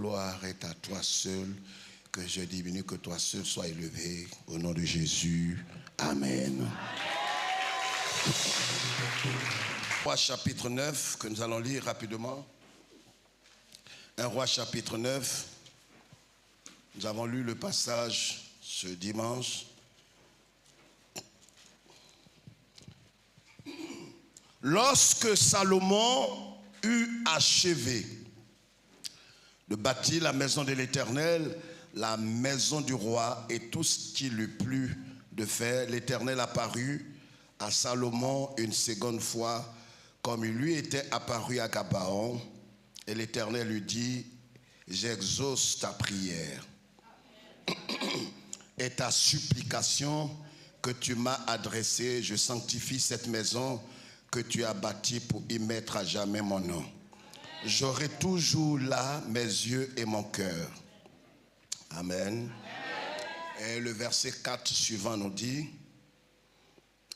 gloire est à toi seul, que je diminue, que toi seul sois élevé. Au nom de Jésus, Amen. Roi chapitre 9, que nous allons lire rapidement. 1 Roi chapitre 9. Nous avons lu le passage ce dimanche. Lorsque Salomon eut achevé de bâtir la maison de l'Éternel, la maison du roi et tout ce qu'il eut plu de faire, l'Éternel apparut à Salomon une seconde fois, comme il lui était apparu à Gabaon, et l'Éternel lui dit: j'exauce ta prière et ta supplication que tu m'as adressée. Je sanctifie cette maison que tu as bâtie pour y mettre à jamais mon nom. J'aurai toujours là mes yeux et mon cœur. Amen. Et le verset 4 suivant nous dit: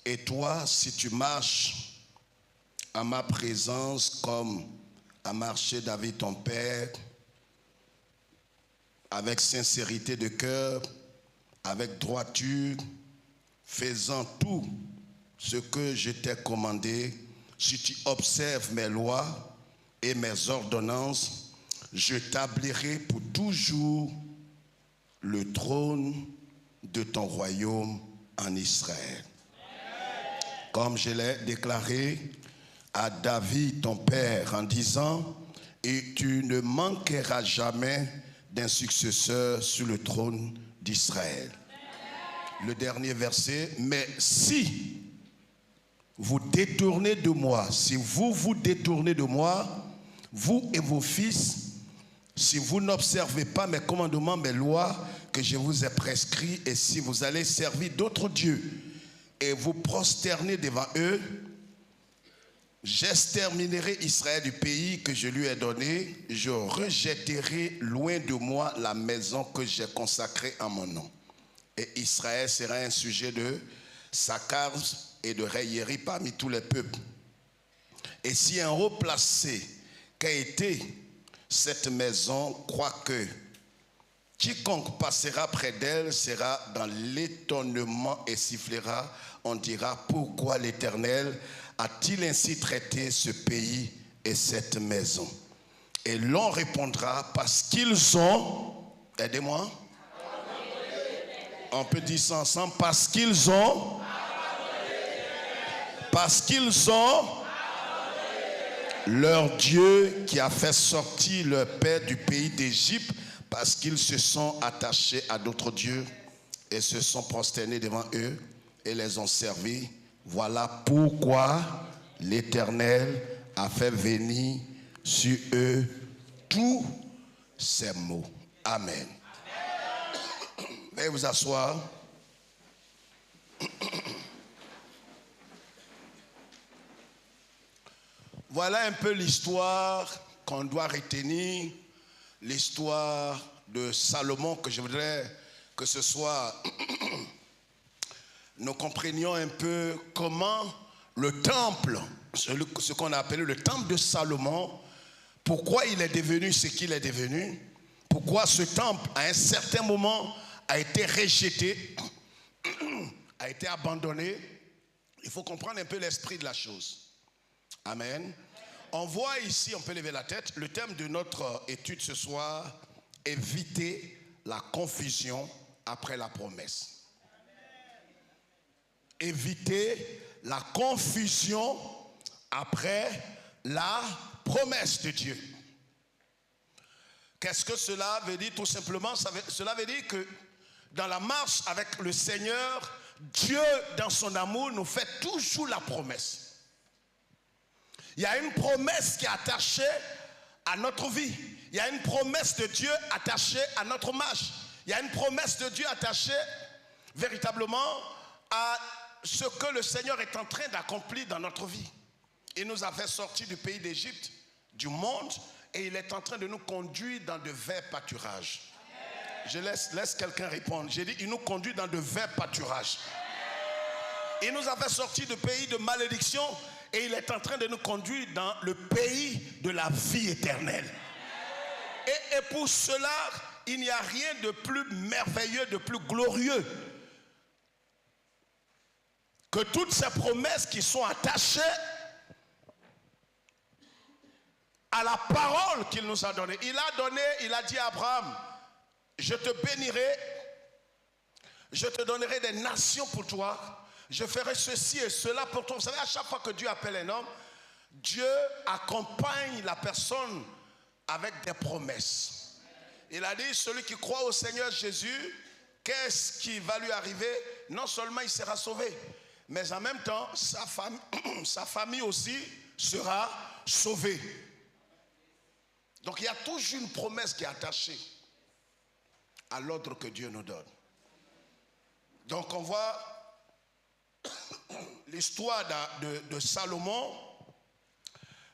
et toi, si tu marches à ma présence comme a marché David ton père, avec sincérité de cœur, avec droiture, faisant tout ce que je t'ai commandé, si tu observes mes lois et mes ordonnances, je t'établirai pour toujours le trône de ton royaume en Israël. Comme je l'ai déclaré à David ton père en disant: et tu ne manqueras jamais d'un successeur sur le trône d'Israël. Le dernier verset: mais si vous détournez de moi, si vous vous détournez de moi, vous et vos fils, si vous n'observez pas mes commandements, mes lois que je vous ai prescrits, et si vous allez servir d'autres dieux et vous prosternez devant eux, j'exterminerai Israël du pays que je lui ai donné, je rejetterai loin de moi la maison que j'ai consacrée à mon nom. Et Israël sera un sujet de sarcasme et de raillerie parmi tous les peuples. Et si un haut placé qu'a été cette maison croit que quiconque passera près d'elle sera dans l'étonnement et sifflera, on dira: pourquoi l'Éternel a-t-il ainsi traité ce pays et cette maison? Et l'on répondra: parce qu'ils ont, aidez-moi, on peut dire ça ensemble, parce qu'ils ont leur Dieu qui a fait sortir leur père du pays d'Égypte, parce qu'ils se sont attachés à d'autres dieux et se sont prosternés devant eux et les ont servis. Voilà pourquoi l'Éternel a fait venir sur eux tous ces mots. Amen. Veuillez vous asseoir. Voilà un peu l'histoire qu'on doit retenir, l'histoire de Salomon, que je voudrais que ce soit, nous comprenions un peu comment le temple, ce qu'on a appelé le temple de Salomon, pourquoi il est devenu ce qu'il est devenu, pourquoi ce temple à un certain moment a été rejeté, a été abandonné. Il faut comprendre un peu l'esprit de la chose. Amen. On voit ici, on peut lever la tête, le thème de notre étude ce soir: éviter la confusion après la promesse. Éviter la confusion après la promesse de Dieu. Qu'est-ce que cela veut dire? Tout simplement, cela veut dire que dans la marche avec le Seigneur, Dieu, dans son amour, nous fait toujours la promesse. Il y a une promesse qui est attachée à notre vie. Il y a une promesse de Dieu attachée à notre marche. Il y a une promesse de Dieu attachée véritablement à ce que le Seigneur est en train d'accomplir dans notre vie. Il nous a fait sortir du pays d'Égypte, du monde, et il est en train de nous conduire dans de verts pâturages. Je laisse quelqu'un répondre. J'ai dit, il nous conduit dans de verts pâturages. Il nous a fait sortir du pays de malédiction et il est en train de nous conduire dans le pays de la vie éternelle. Et pour cela, il n'y a rien de plus merveilleux, de plus glorieux que toutes ces promesses qui sont attachées à la parole qu'il nous a donnée. Il a dit à Abraham, je te bénirai, je te donnerai des nations pour toi, je ferai ceci et cela pour toi. Vous savez, à chaque fois que Dieu appelle un homme, Dieu accompagne la personne avec des promesses. Il a dit, celui qui croit au Seigneur Jésus, qu'est-ce qui va lui arriver? Non seulement il sera sauvé, mais en même temps, sa famille aussi sera sauvée. Donc il y a toujours une promesse qui est attachée à l'ordre que Dieu nous donne. Donc on voit l'histoire de Salomon.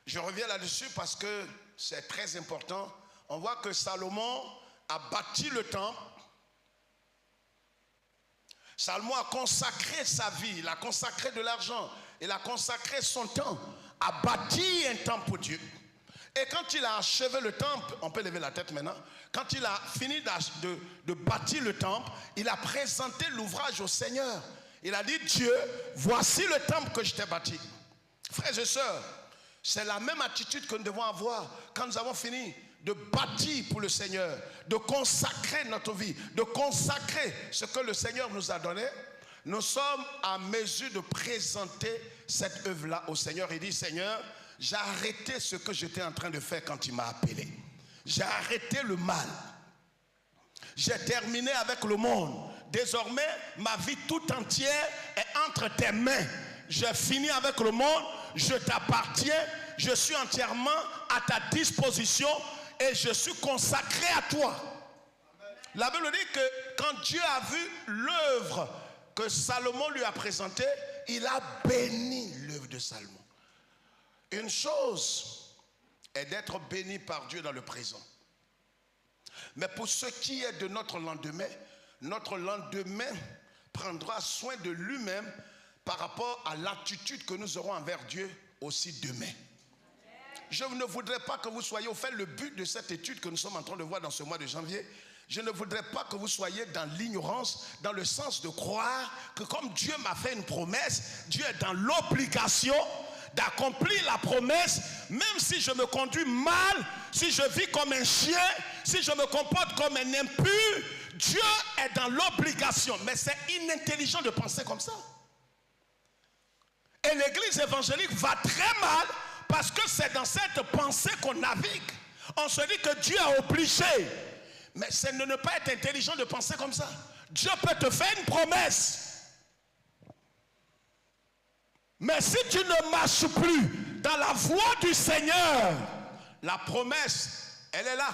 Je reviens là-dessus parce que c'est très important. On voit que Salomon a bâti le temple. Salomon a consacré sa vie, il a consacré de l'argent, il a consacré son temps, a bâti un temple pour Dieu. Et quand il a achevé le temple, on peut lever la tête maintenant, quand il a fini de bâtir le temple, il a présenté l'ouvrage au Seigneur. Il a dit, Dieu, voici le temple que je t'ai bâti. Frères et sœurs, c'est la même attitude que nous devons avoir quand nous avons fini de bâtir pour le Seigneur, de consacrer notre vie, de consacrer ce que le Seigneur nous a donné. Nous sommes à mesure de présenter cette œuvre-là au Seigneur et dit, Seigneur, j'ai arrêté ce que j'étais en train de faire quand il m'a appelé. J'ai arrêté le mal. J'ai terminé avec le monde. Désormais, ma vie tout entière est entre tes mains. J'ai fini avec le monde, je t'appartiens, je suis entièrement à ta disposition et je suis consacré à toi. La Bible dit que quand Dieu a vu l'œuvre que Salomon lui a présentée, il a béni l'œuvre de Salomon. Une chose est d'être béni par Dieu dans le présent. Mais pour ce qui est de notre lendemain prendra soin de lui-même par rapport à l'attitude que nous aurons envers Dieu aussi demain. Je ne voudrais pas que vous soyez, au fait, le but de cette étude que nous sommes en train de voir dans ce mois de janvier, je ne voudrais pas que vous soyez dans l'ignorance, dans le sens de croire que comme Dieu m'a fait une promesse, Dieu est dans l'obligation d'accomplir la promesse, même si je me conduis mal, si je vis comme un chien, si je me comporte comme un impur, Dieu est dans l'obligation. Mais c'est inintelligent de penser comme ça. Et l'église évangélique va très mal parce que c'est dans cette pensée qu'on navigue. On se dit que Dieu a obligé. Mais c'est de ne pas être intelligent de penser comme ça. Dieu peut te faire une promesse. Mais si tu ne marches plus dans la voie du Seigneur, la promesse, elle est là.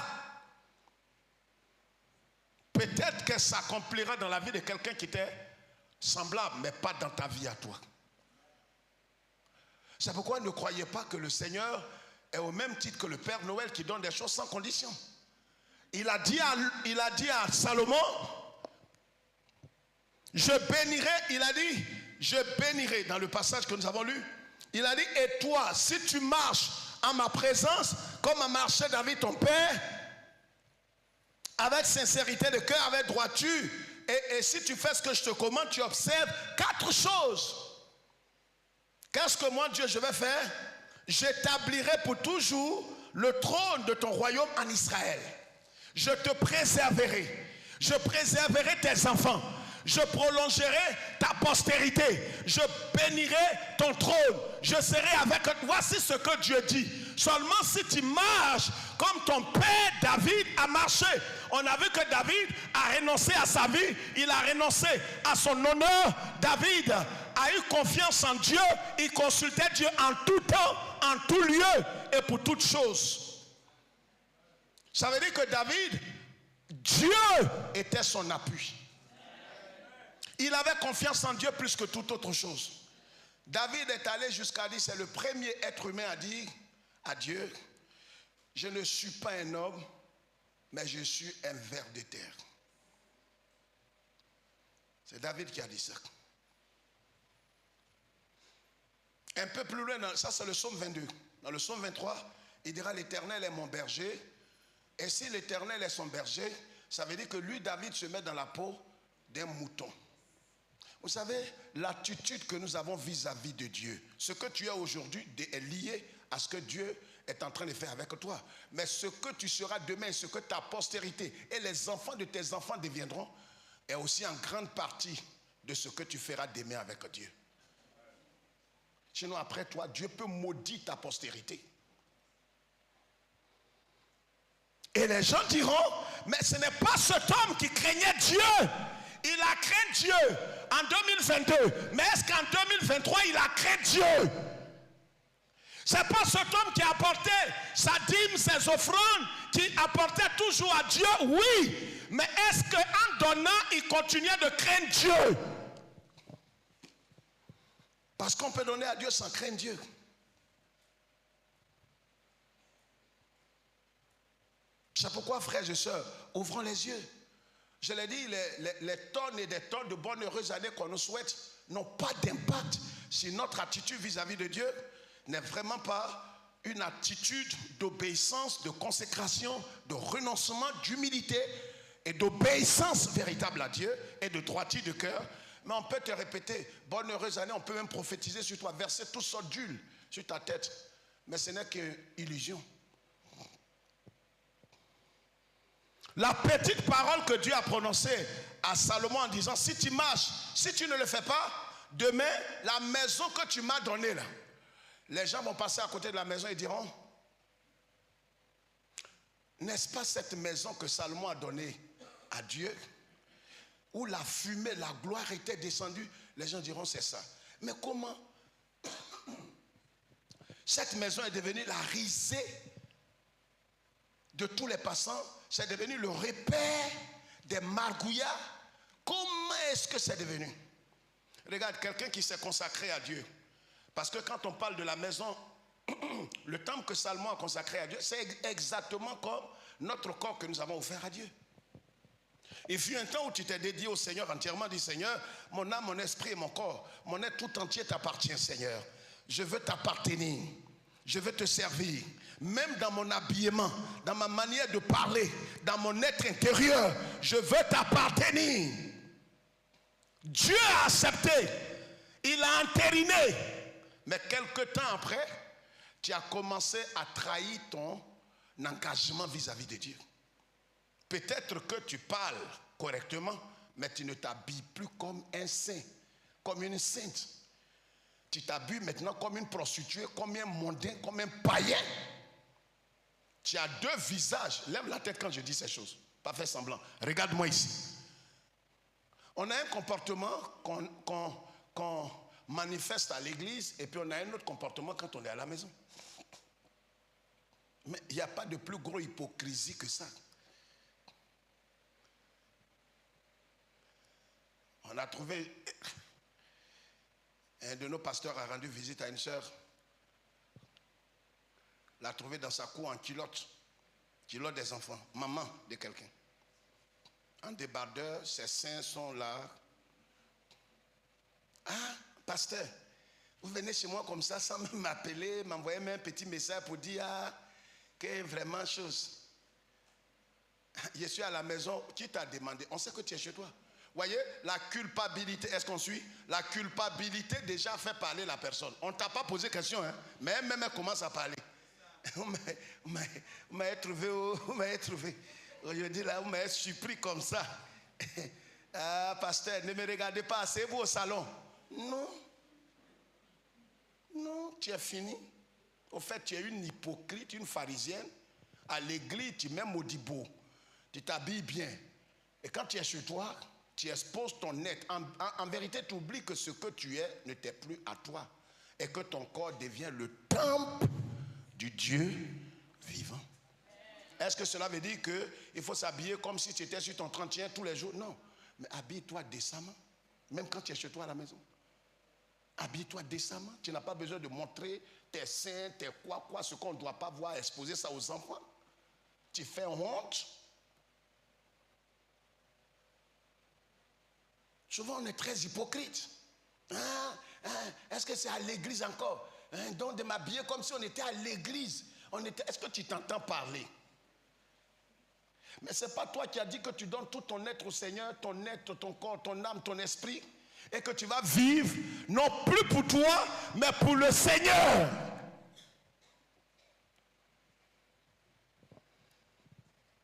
Peut-être qu'elle s'accomplira dans la vie de quelqu'un qui t'est semblable, mais pas dans ta vie à toi. C'est pourquoi ne croyez pas que le Seigneur est au même titre que le Père Noël qui donne des choses sans condition. Il a dit à Salomon, je bénirai, il a dit, je bénirai, dans le passage que nous avons lu, il a dit, et toi, si tu marches en ma présence, comme a marché David ton père, avec sincérité de cœur, avec droiture, et si tu fais ce que je te commande, tu observes 4 choses. Qu'est-ce que moi, Dieu, je vais faire? J'établirai pour toujours le trône de ton royaume en Israël. Je te préserverai. Je préserverai tes enfants. Je prolongerai ta postérité. Je bénirai ton trône. Je serai avec toi. Voici ce que Dieu dit. Seulement si tu marches comme ton père David a marché. On a vu que David a renoncé à sa vie. Il a renoncé à son honneur. David a eu confiance en Dieu. Il consultait Dieu en tout temps, en tout lieu et pour toutes choses. Ça veut dire que David, Dieu était son appui. Il avait confiance en Dieu plus que toute autre chose. David est allé jusqu'à dire, c'est le premier être humain à dire à Dieu, je ne suis pas un homme, mais je suis un ver de terre. C'est David qui a dit ça. Un peu plus loin, ça c'est le psaume 22. Dans le psaume 23, il dira, l'Éternel est mon berger, Et si l'Éternel est son berger, ça veut dire que lui, David, se met dans la peau d'un mouton. Vous savez, l'attitude que nous avons vis-à-vis de Dieu, ce que tu as aujourd'hui est lié à ce que Dieu est en train de faire avec toi. Mais ce que tu seras demain, ce que ta postérité et les enfants de tes enfants deviendront, est aussi en grande partie de ce que tu feras demain avec Dieu. Sinon, après toi, Dieu peut maudire ta postérité. Et les gens diront, mais ce n'est pas cet homme qui craignait Dieu. Il a craint Dieu en 2022. Mais est-ce qu'en 2023, il a craint Dieu? C'est pas cet homme qui apportait sa dîme, ses offrandes, qui apportait toujours à Dieu, oui. Mais est-ce qu'en donnant, il continuait de craindre Dieu? Parce qu'on peut donner à Dieu sans craindre Dieu. C'est pourquoi, frères et sœurs, ouvrons les yeux. Je l'ai dit, les tonnes et des tonnes de bonnes heureuses années qu'on nous souhaite n'ont pas d'impact si notre attitude vis-à-vis de Dieu n'est vraiment pas une attitude d'obéissance, de consécration, de renoncement, d'humilité et d'obéissance véritable à Dieu et de droiture de cœur. Mais on peut te répéter, bonne heureuse année, on peut même prophétiser sur toi, verser toutes sortes d'huile sur ta tête. Mais ce n'est qu'une illusion. La petite parole que Dieu a prononcée à Salomon en disant, si tu marches, si tu ne le fais pas, demain, la maison que tu m'as donnée là, les gens vont passer à côté de la maison et diront, n'est-ce pas cette maison que Salomon a donnée à Dieu, où la fumée, la gloire était descendue? Les gens diront, c'est ça. Mais comment cette maison est devenue la risée de tous les passants? C'est devenu le repère des margouillards. Comment est-ce que c'est devenu? Regarde, quelqu'un qui s'est consacré à Dieu. Parce que quand on parle de la maison, le temple que Salomon a consacré à Dieu, c'est exactement comme notre corps que nous avons offert à Dieu. Il fut un temps où tu t'es dédié au Seigneur entièrement, dit Seigneur, mon âme, mon esprit et mon corps, mon être tout entier t'appartient, Seigneur. Je veux t'appartenir. Je veux te servir, même dans mon habillement, dans ma manière de parler, dans mon être intérieur, je veux t'appartenir. Dieu a accepté, il a entériné, mais quelque temps après, tu as commencé à trahir ton engagement vis-à-vis de Dieu. Peut-être que tu parles correctement, mais tu ne t'habilles plus comme un saint, comme une sainte. Tu t'habilles maintenant comme une prostituée, comme un mondain, comme un païen. Tu as deux visages. Lève la tête quand je dis ces choses. Pas faire semblant. Regarde-moi ici. On a un comportement qu'on manifeste à l'église et puis on a un autre comportement quand on est à la maison. Mais il n'y a pas de plus gros hypocrisie que ça. On a trouvé... Un de nos pasteurs a rendu visite à une sœur. L'a trouvée dans sa cour en culotte des enfants, maman de quelqu'un. En débardeur, ses seins sont là. Ah, pasteur, vous venez chez moi comme ça sans même m'appeler, m'envoyer même un petit message pour dire que vraiment chose. Je suis à la maison, qui t'a demandé? On sait que tu es chez toi. Voyez, la culpabilité, est-ce qu'on suit? La culpabilité déjà fait parler la personne. On ne t'a pas posé question, hein? Mais elle-même elle commence à parler. Vous m'avez trouvé, vous m'avez trouvé. Aujourd'hui là, vous m'avez surpris comme ça. Ah, pasteur, ne me regardez pas, asseyez-vous au salon. Non. Non, tu es fini. Au fait, tu es une hypocrite, une pharisienne. À l'église, tu mets modibo. Tu t'habilles bien. Et quand tu es chez toi, tu exposes ton être. En vérité, tu oublies que ce que tu es ne t'est plus à toi. Et que ton corps devient le temple du Dieu vivant. Est-ce que cela veut dire qu'il faut s'habiller comme si tu étais sur ton 31 tous les jours? Non. Mais habille-toi décemment. Même quand tu es chez toi à la maison. Habille-toi décemment. Tu n'as pas besoin de montrer tes seins, tes quoi, ce qu'on ne doit pas voir, exposer ça aux enfants. Tu fais honte. Souvent, on est très hypocrite. Est-ce que c'est à l'église encore? Donc, de m'habiller comme si on était à l'église. Est-ce que tu t'entends parler? Mais ce n'est pas toi qui as dit que tu donnes tout ton être au Seigneur, ton être, ton corps, ton âme, ton esprit, et que tu vas vivre, non plus pour toi, mais pour le Seigneur.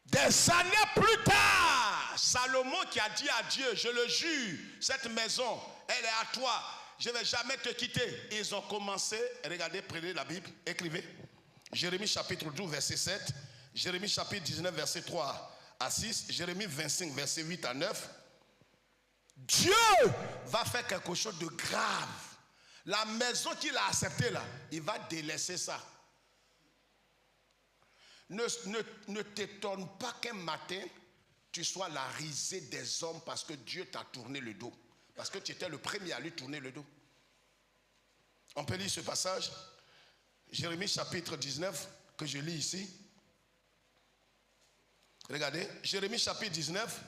Des années plus tard, Salomon qui a dit à Dieu, je le jure, cette maison, elle est à toi, je ne vais jamais te quitter. Ils ont commencé, regardez, prenez la Bible, écrivez. Jérémie chapitre 12, verset 7, Jérémie chapitre 19, verset 3 à 6, Jérémie 25, verset 8 à 9. Dieu va faire quelque chose de grave. La maison qu'il a acceptée là, il va délaisser ça. Ne t'étonne pas qu'un matin, tu sois la risée des hommes parce que Dieu t'a tourné le dos. Parce que tu étais le premier à lui tourner le dos. On peut lire ce passage, Jérémie chapitre 19, que je lis ici. Regardez, Jérémie chapitre 19,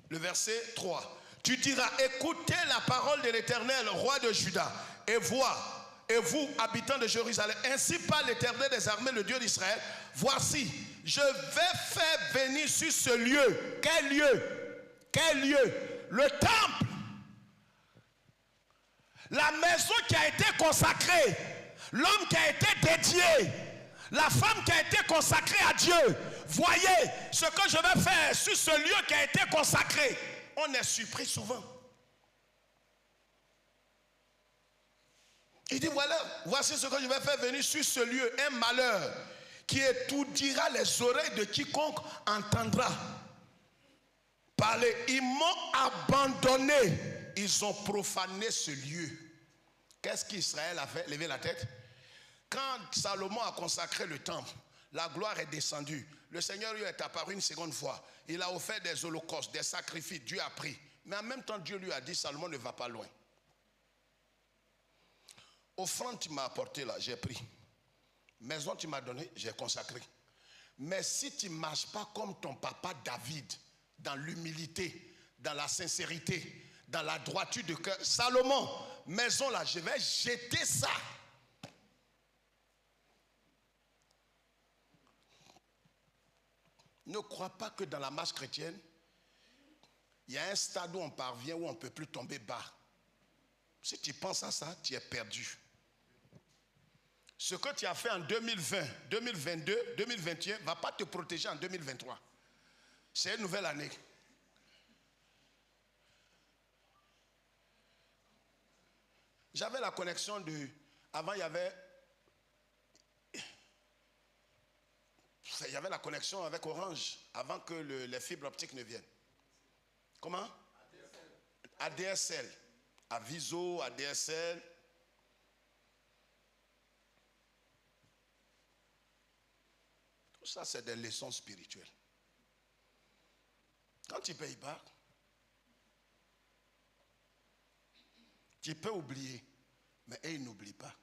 le verset 3. Tu diras, écoutez la parole de l'Éternel, roi de Juda, et vois. Et vous, habitants de Jérusalem, ainsi parle l'Éternel des armées, le Dieu d'Israël. Voici, je vais faire venir sur ce lieu. Quel lieu? Quel lieu? Le temple. La maison qui a été consacrée. L'homme qui a été dédié. La femme qui a été consacrée à Dieu. Voyez ce que je vais faire sur ce lieu qui a été consacré. On est surpris souvent. Il dit, voilà, voici ce que je vais faire venir sur ce lieu, un malheur qui étourdira les oreilles de quiconque entendra parler. Ils m'ont abandonné, ils ont profané ce lieu. Qu'est-ce qu'Israël a fait? Lever la tête. Quand Salomon a consacré le temple, la gloire est descendue. Le Seigneur lui est apparu une seconde fois. Il a offert des holocaustes, des sacrifices, Dieu a pris. Mais en même temps, Dieu lui a dit, Salomon ne va pas loin. Offrande tu m'as apporté là, j'ai pris. Maison tu m'as donné, j'ai consacré. Mais si tu ne marches pas comme ton papa David, dans l'humilité, dans la sincérité, dans la droiture de cœur, Salomon, maison là, je vais jeter ça. Ne crois pas que dans la marche chrétienne, il y a un stade où on parvient, où on ne peut plus tomber bas. Si tu penses à ça, tu es perdu. Ce que tu as fait en 2020, 2022, 2021 ne va pas te protéger en 2023. C'est une nouvelle année. J'avais la connexion de... Avant, il y avait la connexion avec Orange, avant que les fibres optiques ne viennent. Comment? ADSL. Aviso, ADSL. Tout ça, c'est des leçons spirituelles. Quand tu ne payes pas, tu peux oublier, mais ils n'oublient pas.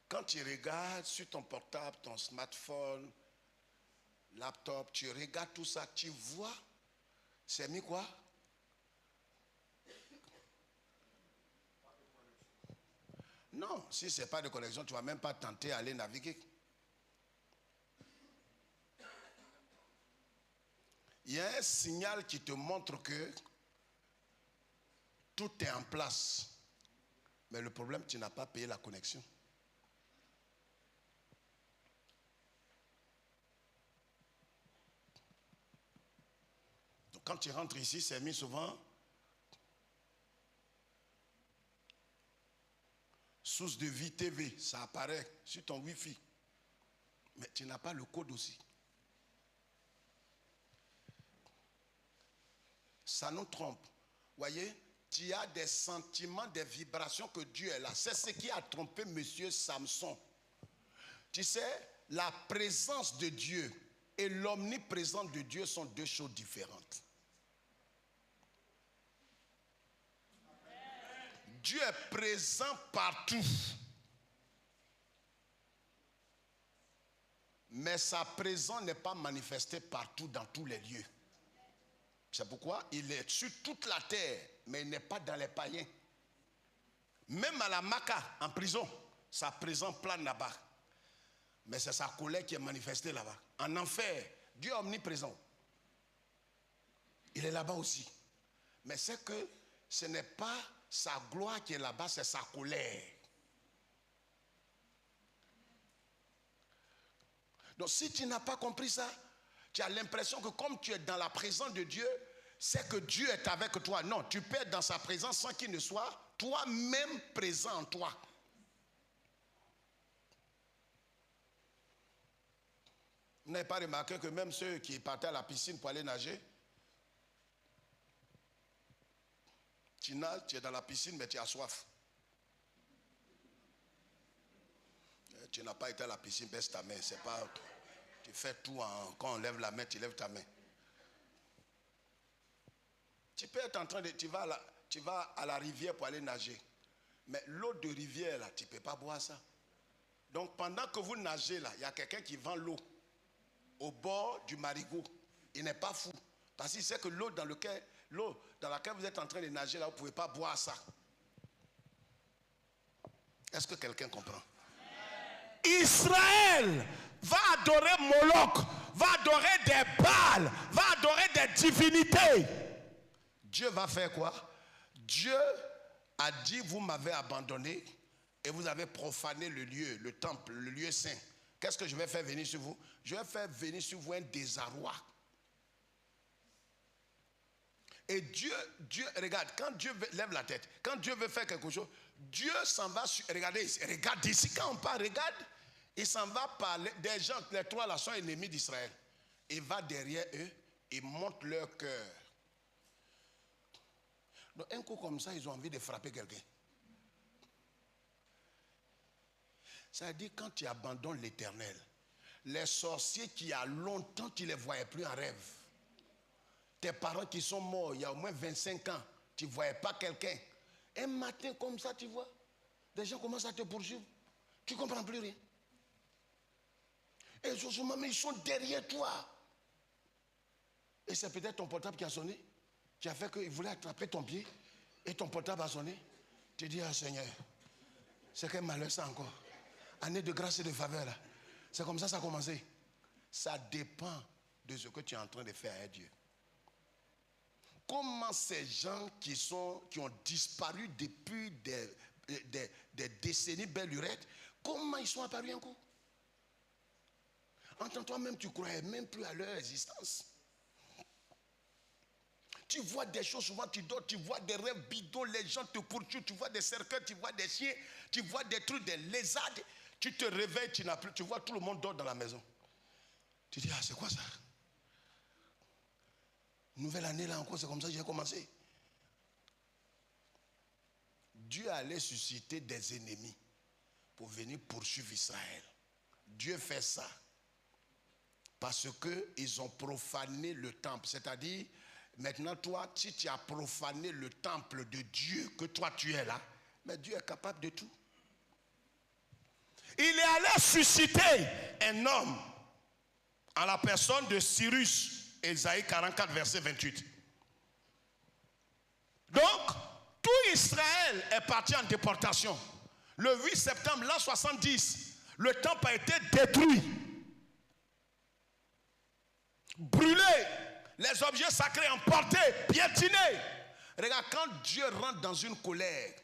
Quand tu regardes sur ton portable, ton smartphone, laptop, tu regardes tout ça, tu vois, c'est mis quoi? Non, si ce n'est pas de connexion, tu ne vas même pas tenter d'aller naviguer. Il y a un signal qui te montre que tout est en place. Mais le problème, tu n'as pas payé la connexion. Donc quand tu rentres ici, c'est mis souvent source de vie TV, ça apparaît sur ton Wi-Fi. Mais tu n'as pas le code aussi. Ça nous trompe. Voyez, tu as des sentiments, des vibrations que Dieu est là. C'est ce qui a trompé monsieur Samson. Tu sais, la présence de Dieu et l'omniprésence de Dieu sont deux choses différentes. Dieu est présent partout. Mais sa présence n'est pas manifestée partout dans tous les lieux. C'est pourquoi il est sur toute la terre, mais il n'est pas dans les païens. Même à la Maca, en prison, sa présence plane là-bas. Mais c'est sa colère qui est manifestée là-bas. En enfer, Dieu est omniprésent. Il est là-bas aussi. Mais c'est que ce n'est pas sa gloire qui est là-bas, c'est sa colère. Donc si tu n'as pas compris ça, tu as l'impression que comme tu es dans la présence de Dieu, c'est que Dieu est avec toi. Non, tu peux être dans sa présence sans qu'il ne soit toi-même présent en toi. Vous n'avez pas remarqué que même ceux qui partaient à la piscine pour aller nager, tu nages, tu es dans la piscine, mais tu as soif. Tu n'as pas été à la piscine, baisse ta main. C'est pas, tu fais tout quand on lève la main, tu lèves ta main. Tu peux être en train de... Tu vas à la rivière pour aller nager. Mais l'eau de rivière, là, tu ne peux pas boire ça. Donc pendant que vous nagez, là, il y a quelqu'un qui vend l'eau au bord du marigot. Il n'est pas fou. Parce qu'il sait que l'eau dans laquelle vous êtes en train de nager, là, vous ne pouvez pas boire ça. Est-ce que quelqu'un comprend? Israël va adorer Moloch, va adorer des Baals, va adorer des divinités. Dieu va faire quoi? Dieu a dit, vous m'avez abandonné et vous avez profané le lieu, le temple, le lieu saint. Qu'est-ce que je vais faire venir sur vous? Je vais faire venir sur vous un désarroi. Et Dieu, regarde, quand Dieu lève la tête, quand Dieu veut faire quelque chose, Dieu s'en va, regarde ici, quand on parle, regarde, il s'en va parler, des gens, les trois là sont ennemis d'Israël. Il va derrière eux, il monte leur cœur. Donc un coup comme ça, ils ont envie de frapper quelqu'un. Ça veut dire quand tu abandonnes l'Éternel, les sorciers qui il y a longtemps tu ne les voyais plus en rêve. Tes parents qui sont morts il y a au moins 25 ans, tu ne voyais pas quelqu'un. Un matin comme ça, tu vois, des gens commencent à te poursuivre. Tu ne comprends plus rien. Et justement, ils sont derrière toi. Et c'est peut-être ton portable qui a sonné. Tu as fait qu'il voulait attraper ton pied et ton portable a sonné. Tu dis, ah Seigneur, c'est quel malheur ça encore. Année de grâce et de faveur là. C'est comme ça ça a commencé. Ça dépend de ce que tu es en train de faire à Dieu. Comment ces gens qui ont disparu depuis des décennies belle lurette, comment ils sont apparus un coup? En toi-même, tu ne croyais même plus à leur existence. Tu vois des choses, souvent tu dors, tu vois des rêves bidons, les gens te poursuivent, tu vois des cercueils, tu vois des chiens, tu vois des trucs, des lézards. Tu te réveilles, tu vois tout le monde dort dans la maison. Tu dis, ah c'est quoi ça? Nouvelle année là encore, c'est comme ça que j'ai commencé. Dieu allait susciter des ennemis pour venir poursuivre Israël. Dieu fait ça parce qu'ils ont profané le temple. C'est-à-dire, maintenant toi, si tu as profané le temple de Dieu, que toi tu es là, mais Dieu est capable de tout. Il est allé susciter un homme en la personne de Cyrus. Ésaïe 44, verset 28. Donc, tout Israël est parti en déportation. Le 8 septembre, l'an 70, le temple a été détruit. Brûlé. Les objets sacrés emportés, piétinés. Regarde, quand Dieu rentre dans une colère,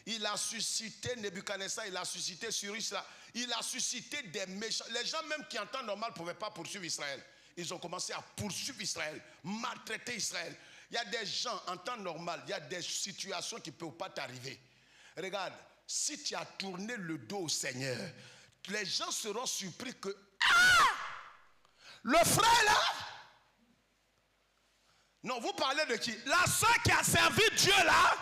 il a suscité Nebuchadnezzar, il a suscité Cyrus, il a suscité des méchants. Les gens même qui en temps normal ne pouvaient pas poursuivre Israël. Ils ont commencé à poursuivre Israël, maltraiter Israël. Il y a des gens en temps normal, il y a des situations qui ne peuvent pas t'arriver. Regarde, si tu as tourné le dos au Seigneur, les gens seront surpris que le frère là. Non, vous parlez de qui? La soeur qui a servi Dieu là.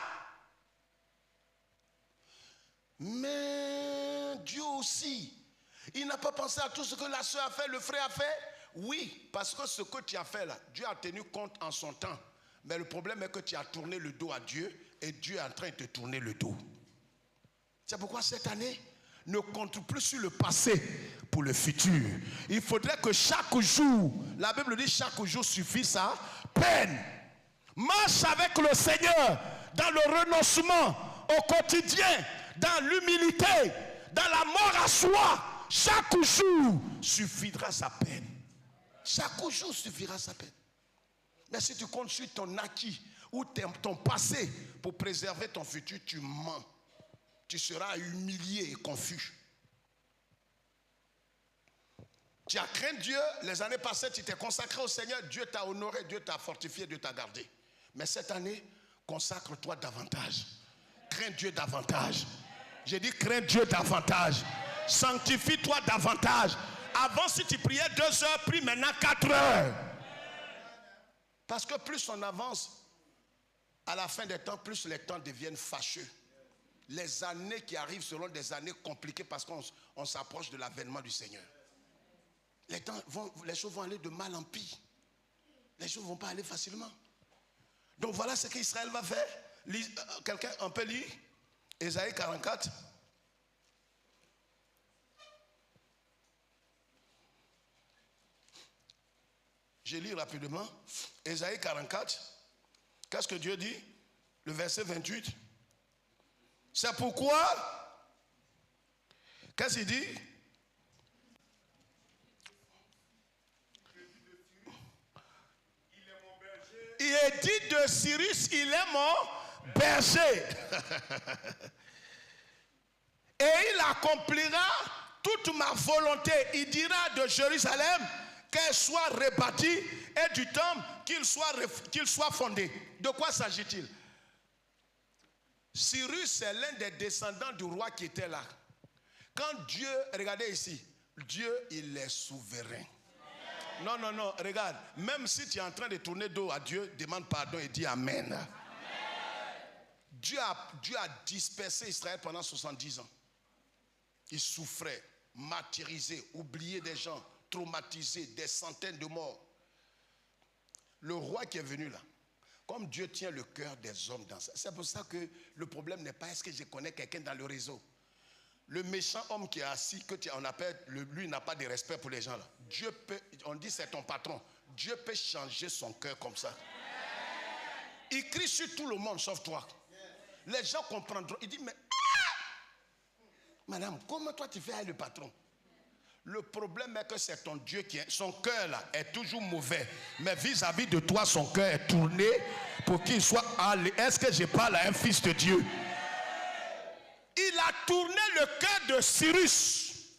Mais Dieu aussi, il n'a pas pensé à tout ce que la soeur a fait, le frère a fait. Oui, parce que ce que tu as fait là, Dieu a tenu compte en son temps. Mais le problème est que tu as tourné le dos à Dieu et Dieu est en train de te tourner le dos. C'est pourquoi cette année, ne compte plus sur le passé pour le futur. Il faudrait que chaque jour, la Bible dit chaque jour suffit sa peine. Marche avec le Seigneur dans le renoncement au quotidien, dans l'humilité, dans la mort à soi. chaque jour suffira sa peine. Chaque jour suffira sa peine. Mais si tu comptes sur ton acquis ou ton passé pour préserver ton futur, tu mens. Tu seras humilié et confus. Tu as craint Dieu, les années passées, tu t'es consacré au Seigneur, Dieu t'a honoré, Dieu t'a fortifié, Dieu t'a gardé. Mais cette année, consacre-toi davantage. Crains Dieu davantage. J'ai dit crains Dieu davantage. Sanctifie-toi davantage. Avant, si tu priais 2 heures, prie maintenant 4 heures. Parce que plus on avance, à la fin des temps, plus les temps deviennent fâcheux. Les années qui arrivent seront des années compliquées parce qu'on s'approche de l'avènement du Seigneur. Les choses vont aller de mal en pire. Les choses ne vont pas aller facilement. Donc voilà ce qu'Israël va faire. Quelqu'un, on peut lire Ésaïe 44. Je lis rapidement. Ésaïe 44. Qu'est-ce que Dieu dit? Le verset 28. C'est pourquoi, qu'est-ce qu'il dit? Il est dit de Cyrus, il est mon berger. Et il accomplira toute ma volonté. Il dira de Jérusalem qu'elle soit rebâtie et du temple qu'il soit fondé. De quoi s'agit-il? Cyrus, c'est l'un des descendants du roi qui était là. Quand Dieu, regardez ici, Dieu, il est souverain. Non, non, non, regarde, même si tu es en train de tourner dos à Dieu, demande pardon et dis Amen. Amen. Dieu a dispersé Israël pendant 70 ans. Il souffrait, martyrisé, oublié des gens, traumatisé, des centaines de morts. Le roi qui est venu là, comme Dieu tient le cœur des hommes dans ça, c'est pour ça que le problème n'est pas est-ce que je connais quelqu'un dans le réseau. Le méchant homme qui est assis, on appelle, lui n'a pas de respect pour les gens là. Dieu peut, on dit c'est ton patron. Dieu peut changer son cœur comme ça. Il crie sur tout le monde sauf toi. Les gens comprendront. Il dit mais madame, comment toi tu fais avec le patron? Le problème est que c'est ton Dieu qui est, son cœur là est toujours mauvais. Mais vis-à-vis de toi, son cœur est tourné pour qu'il soit allé. Est-ce que je parle à un fils de Dieu? Il a tourné le cœur de Cyrus.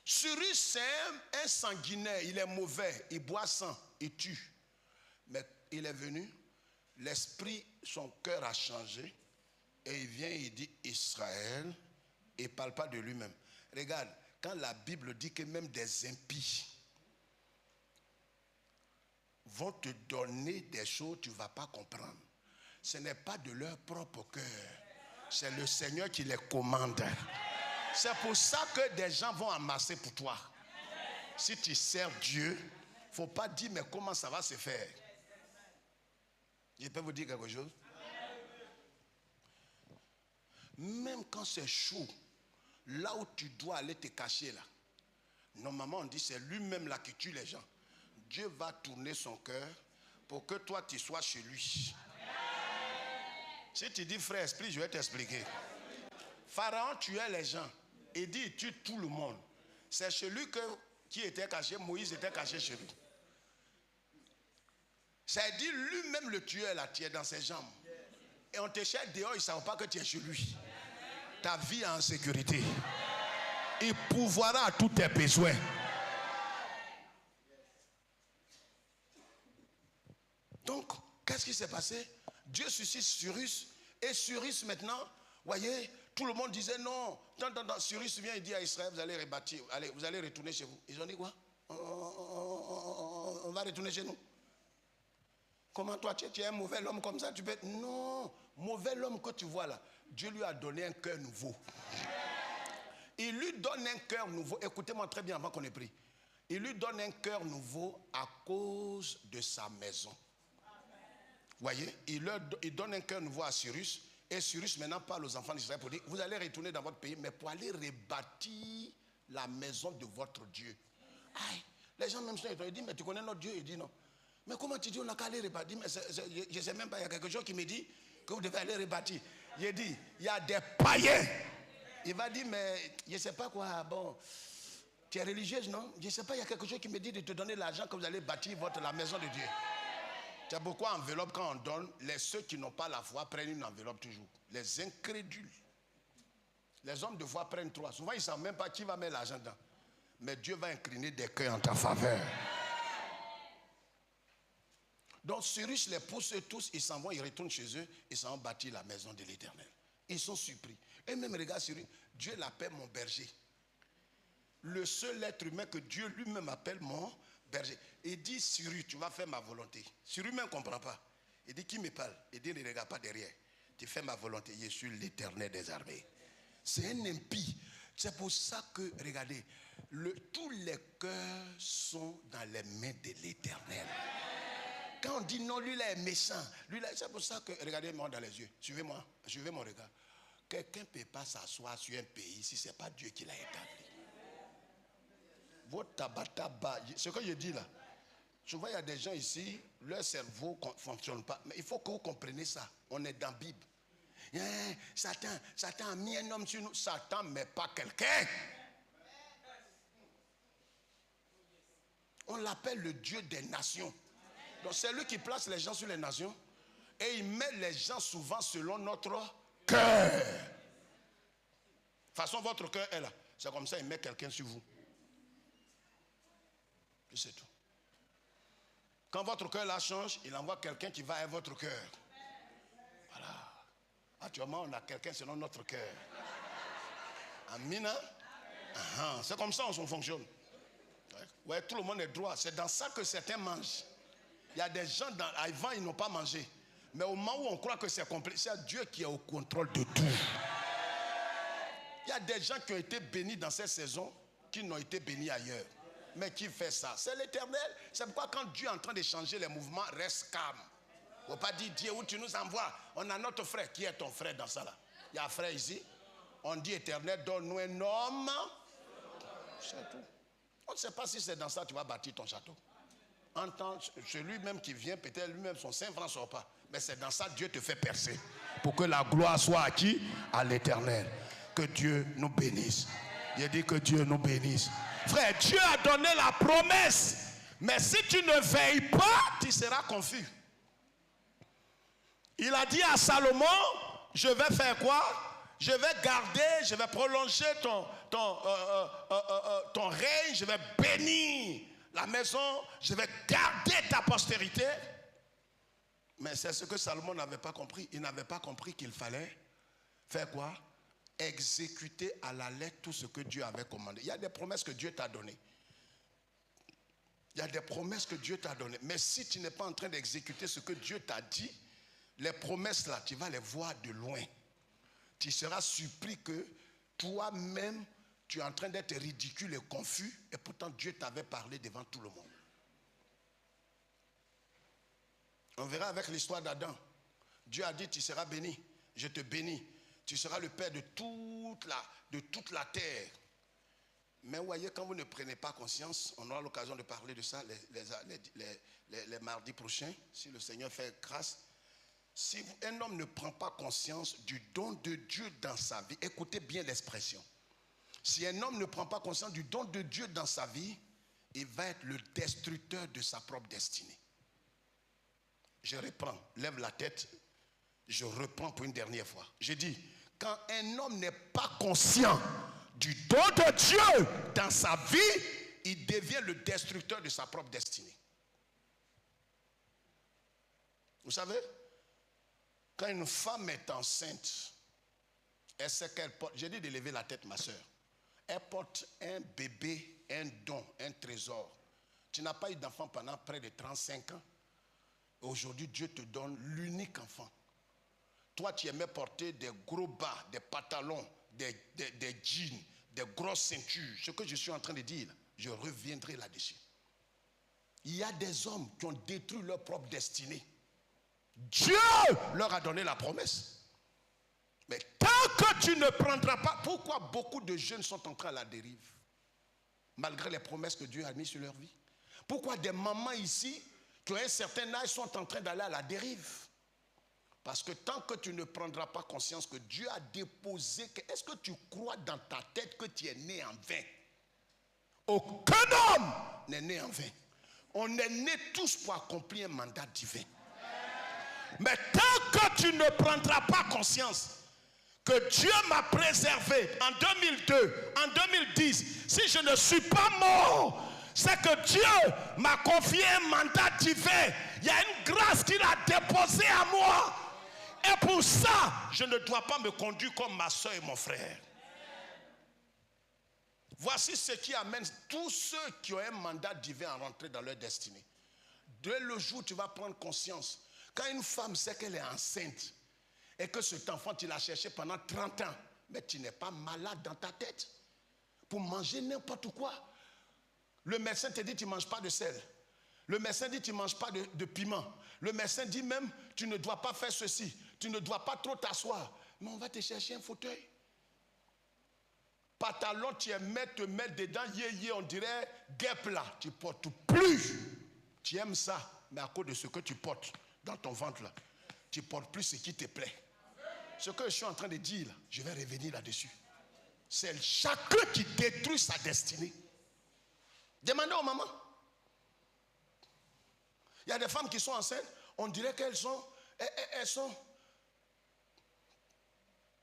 Cyrus, c'est un sanguinaire. Il est mauvais. Il boit sang. Il tue. Mais il est venu. L'esprit, son cœur a changé. Et il vient, il dit Israël. Il ne parle pas de lui-même. Regarde, quand la Bible dit que même des impies vont te donner des choses, tu ne vas pas comprendre. Ce n'est pas de leur propre cœur. C'est le Seigneur qui les commande. C'est pour ça que des gens vont amasser pour toi. Si tu sers Dieu, il ne faut pas dire mais comment ça va se faire. Je peux vous dire quelque chose? Même quand c'est chaud, là où tu dois aller te cacher là, normalement on dit c'est lui-même là qui tue les gens. Dieu va tourner son cœur pour que toi tu sois chez lui. Si tu dis frère esprit, je vais t'expliquer. Pharaon tuait les gens. Il dit il tue tout le monde. C'est chez lui qui était caché, Moïse était caché chez lui. Ça dit lui-même le tueur là, tu es dans ses jambes. Et on te cherche dehors, ils ne savent pas que tu es chez lui. Ta vie est en sécurité. Il pourvoira à tous tes besoins. Donc, qu'est-ce qui s'est passé? Dieu suscite Cyrus. Et Cyrus maintenant, voyez, tout le monde disait non. Cyrus vient et dit à Israël, vous allez rebâtir, allez, vous allez retourner chez vous. Ils ont dit quoi? On va retourner chez nous. Comment toi, tu es un mauvais homme comme ça, tu peux être... Non, mauvais homme que tu vois là, Dieu lui a donné un cœur nouveau. Il lui donne un cœur nouveau. Écoutez-moi très bien avant qu'on ait pris. Il lui donne un cœur nouveau à cause de sa maison. Voyez, il donne un cœur nouveau à Cyrus. Et Cyrus maintenant parle aux enfants d'Israël pour dire, vous allez retourner dans votre pays, mais pour aller rebâtir la maison de votre Dieu. Aïe, les gens même sont étonnés, ils disent, mais tu connais notre Dieu? Il dit non. Mais comment tu dis, on a qu'à aller rebâtir? Mais je ne sais même pas, il y a quelque chose qui me dit que vous devez aller rebâtir. Il dit, il y a des païens Il va dire, mais je ne sais pas quoi, bon, tu es religieuse, non? Je ne sais pas, il y a quelque chose qui me dit de te donner l'argent que vous allez bâtir la maison de Dieu. Tu as beaucoup d'enveloppes quand on donne, ceux qui n'ont pas la foi prennent une enveloppe toujours. Les incrédules. Les hommes de foi prennent 3. Souvent, ils ne savent même pas qui va mettre l'argent dedans. Mais Dieu va incliner des cœurs en ta faveur. Donc Cyrus les pousse tous, ils s'en vont, ils retournent chez eux, ils s'en vont bâtir la maison de l'Éternel. Ils sont surpris. Et même regarde Cyrus, Dieu l'appelle mon berger. Le seul être humain que Dieu lui-même appelle mon berger. Il dit Cyrus, tu vas faire ma volonté. Cyrus même ne comprend pas. Il dit qui me parle? Il dit ne regarde pas derrière. Tu fais ma volonté, je suis l'Éternel des armées. C'est un impie. C'est pour ça que, regardez, tous les cœurs sont dans les mains de l'Éternel. Quand on dit non, lui là est méchant, c'est pour ça que, regardez-moi dans les yeux, suivez-moi, suivez mon regard. Quelqu'un ne peut pas s'asseoir sur un pays si ce n'est pas Dieu qui l'a établi. Votre tabataba, ce que je dis là, souvent il y a des gens ici, leur cerveau ne fonctionne pas, mais il faut que vous compreniez ça, on est dans la Bible. Satan a mis un homme sur nous, Satan ne met pas quelqu'un. On l'appelle le Dieu des nations. Donc c'est lui qui place les gens sur les nations et il met les gens souvent selon notre cœur. De toute façon, votre cœur est là. C'est comme ça, il met quelqu'un sur vous. C'est tout. Quand votre cœur là change, il envoie quelqu'un qui va à votre cœur. Voilà. Actuellement, on a quelqu'un selon notre cœur. Amina. C'est comme ça qu'on fonctionne. Ouais, tout le monde est droit. C'est dans ça que certains mangent. Il y a des gens, avant, ils n'ont pas mangé. Mais au moment où on croit que c'est complet, c'est Dieu qui est au contrôle de tout. Il y a des gens qui ont été bénis dans cette saison, qui n'ont été bénis ailleurs. Mais qui fait ça? C'est l'Éternel. C'est pourquoi quand Dieu est en train de changer les mouvements, reste calme. Il ne faut pas dire, Dieu, où tu nous envoies? On a notre frère. Qui est ton frère dans ça là? Il y a un frère ici. On dit, Éternel, donne-nous un homme. C'est tout. On ne sait pas si c'est dans ça que tu vas bâtir ton château. Entends, celui-même qui vient, peut-être lui-même son 5 francs ne sort pas. Mais c'est dans ça que Dieu te fait percer. Pour que la gloire soit à qui? À l'Éternel. Que Dieu nous bénisse. Il dit que Dieu nous bénisse. Frère, Dieu a donné la promesse. Mais si tu ne veilles pas, tu seras confus. Il a dit à Salomon, je vais faire quoi? Je vais garder, je vais prolonger ton règne, je vais bénir la maison, je vais garder ta postérité. Mais c'est ce que Salomon n'avait pas compris. Il n'avait pas compris qu'il fallait faire quoi? Exécuter à la lettre tout ce que Dieu avait commandé. Il y a des promesses que Dieu t'a données. Il y a des promesses que Dieu t'a données. Mais si tu n'es pas en train d'exécuter ce que Dieu t'a dit, les promesses là, tu vas les voir de loin. Tu seras surpris que toi-même, tu es en train d'être ridicule et confus, et pourtant Dieu t'avait parlé devant tout le monde. On verra avec l'histoire d'Adam. Dieu a dit, tu seras béni, je te bénis. Tu seras le père de toute la terre. Mais vous voyez, quand vous ne prenez pas conscience, on aura l'occasion de parler de ça les mardis prochains, si le Seigneur fait grâce. Si un homme ne prend pas conscience du don de Dieu dans sa vie, écoutez bien l'expression. Si un homme ne prend pas conscience du don de Dieu dans sa vie, il va être le destructeur de sa propre destinée. Je reprends, lève la tête, je reprends pour une dernière fois. Je dis, quand un homme n'est pas conscient du don de Dieu dans sa vie, il devient le destructeur de sa propre destinée. Vous savez, quand une femme est enceinte, elle sait qu'elle porte, j'ai dit de lever la tête ma soeur, elle porte un bébé, un don, un trésor. Tu n'as pas eu d'enfant pendant près de 35 ans. Aujourd'hui, Dieu te donne l'unique enfant. Toi, tu aimais porter des gros bas, des pantalons, des jeans, des grosses ceintures. Ce que je suis en train de dire, je reviendrai là-dessus. Il y a des hommes qui ont détruit leur propre destinée. Dieu leur a donné la promesse. Mais tant que tu ne prendras pas, pourquoi beaucoup de jeunes sont entrés à la dérive? Malgré les promesses que Dieu a mises sur leur vie. Pourquoi des mamans ici, qui ont un certain âge, sont en train d'aller à la dérive? Parce que tant que tu ne prendras pas conscience que Dieu a déposé, est-ce que tu crois dans ta tête que tu es né en vain? Aucun homme n'est né en vain. On est né tous pour accomplir un mandat divin. Mais tant que tu ne prendras pas conscience que Dieu m'a préservé en 2002, en 2010, si je ne suis pas mort, c'est que Dieu m'a confié un mandat divin. Il y a une grâce qu'il a déposée à moi. Et pour ça, je ne dois pas me conduire comme ma soeur et mon frère. Voici ce qui amène tous ceux qui ont un mandat divin à rentrer dans leur destinée. Dès le jour où tu vas prendre conscience, quand une femme sait qu'elle est enceinte et que cet enfant, tu l'as cherché pendant 30 ans, mais tu n'es pas malade dans ta tête pour manger n'importe quoi. Le médecin te dit tu ne manges pas de sel. Le médecin dit tu ne manges pas de piment. Le médecin dit même tu ne dois pas faire ceci. Tu ne dois pas trop t'asseoir. Mais on va te chercher un fauteuil. Pantalon, tu aimes te mettre dedans, on dirait guêpe là. Tu ne portes plus. Tu aimes ça, mais à cause de ce que tu portes dans ton ventre là, tu ne portes plus ce qui te plaît. Ce que je suis en train de dire là, je vais revenir là-dessus. C'est chacun qui détruit sa destinée. Demandez aux mamans. Il y a des femmes qui sont enceintes, on dirait qu'elles sont, je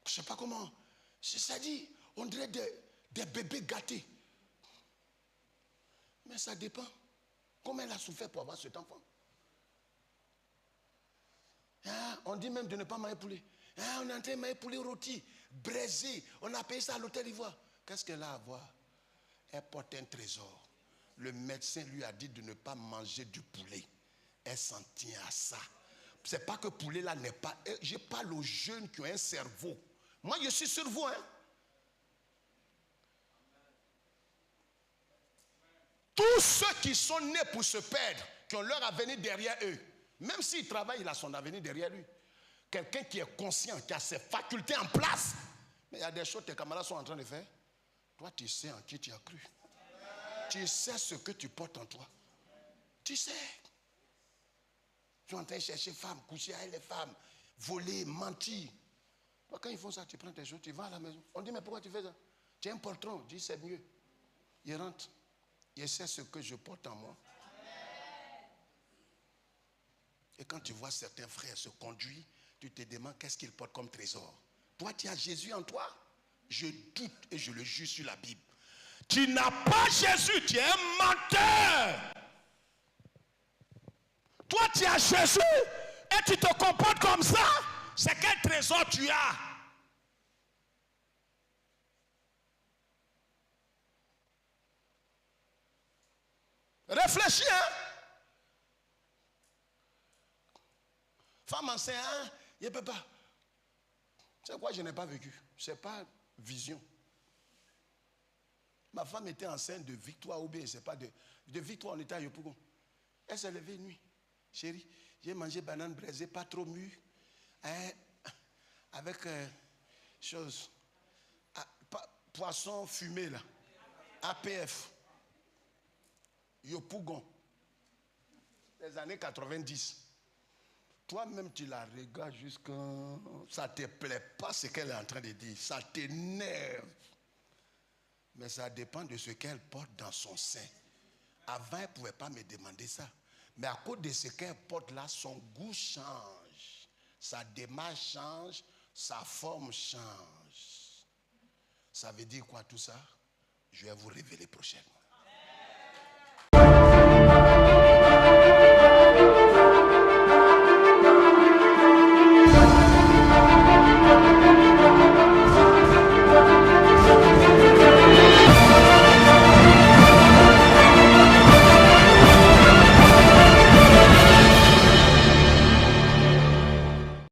ne sais pas comment, ça dit, on dirait des bébés gâtés. Mais ça dépend. Comment elle a souffert pour avoir cet enfant? Ah, on dit même de ne pas manger poulet. Ah, on est en train de manger poulet rôti, braisé. On a payé ça à l'hôtel Ivoire. Qu'est-ce qu'elle a à voir? Elle porte un trésor. Le médecin lui a dit de ne pas manger du poulet. Elle s'en tient à ça. C'est pas que poulet là n'est pas. Je parle aux jeunes qui ont un cerveau. Moi je suis sur vous, hein. Tous ceux qui sont nés pour se perdre, qui ont leur avenir derrière eux, même s'il travaille, il a son avenir derrière lui. Quelqu'un qui est conscient, qui a ses facultés en place. Mais il y a des choses que tes camarades sont en train de faire. Toi, tu sais en qui tu as cru. Tu sais ce que tu portes en toi. Tu sais. Tu es en train de chercher femmes, coucher avec les femmes, voler, mentir. Toi, quand ils font ça, tu prends tes choses, tu vas à la maison. On dit, mais pourquoi tu fais ça? Tu es un poltron. Dis, c'est mieux. Il rentre. Il sait ce que je porte en moi. Et quand tu vois certains frères se conduire, tu te demandes qu'est-ce qu'ils portent comme trésor. Toi, tu as Jésus en toi. Je doute et je le jure sur la Bible. Tu n'as pas Jésus, tu es un menteur. Toi, tu as Jésus et tu te comportes comme ça. C'est quel trésor tu as? Réfléchis, hein? Femme enceinte, hein? Il ne peut pas. C'est quoi je n'ai pas vécu? Ce n'est pas vision. Ma femme était enceinte de Victoire Aubé, c'est pas de Victoire, on était à Yopougon. Elle s'est levée nuit. Chérie, j'ai mangé banane braisée, pas trop mûre, hein, avec chose, poisson fumé là, APF, Yopougon, les années 90. Toi-même, tu la regardes jusqu'à... Ça ne te plaît pas ce qu'elle est en train de dire. Ça t'énerve. Mais ça dépend de ce qu'elle porte dans son sein. Avant, elle ne pouvait pas me demander ça. Mais à cause de ce qu'elle porte là, son goût change. Sa démarche change. Sa forme change. Ça veut dire quoi tout ça? Je vais vous révéler prochainement.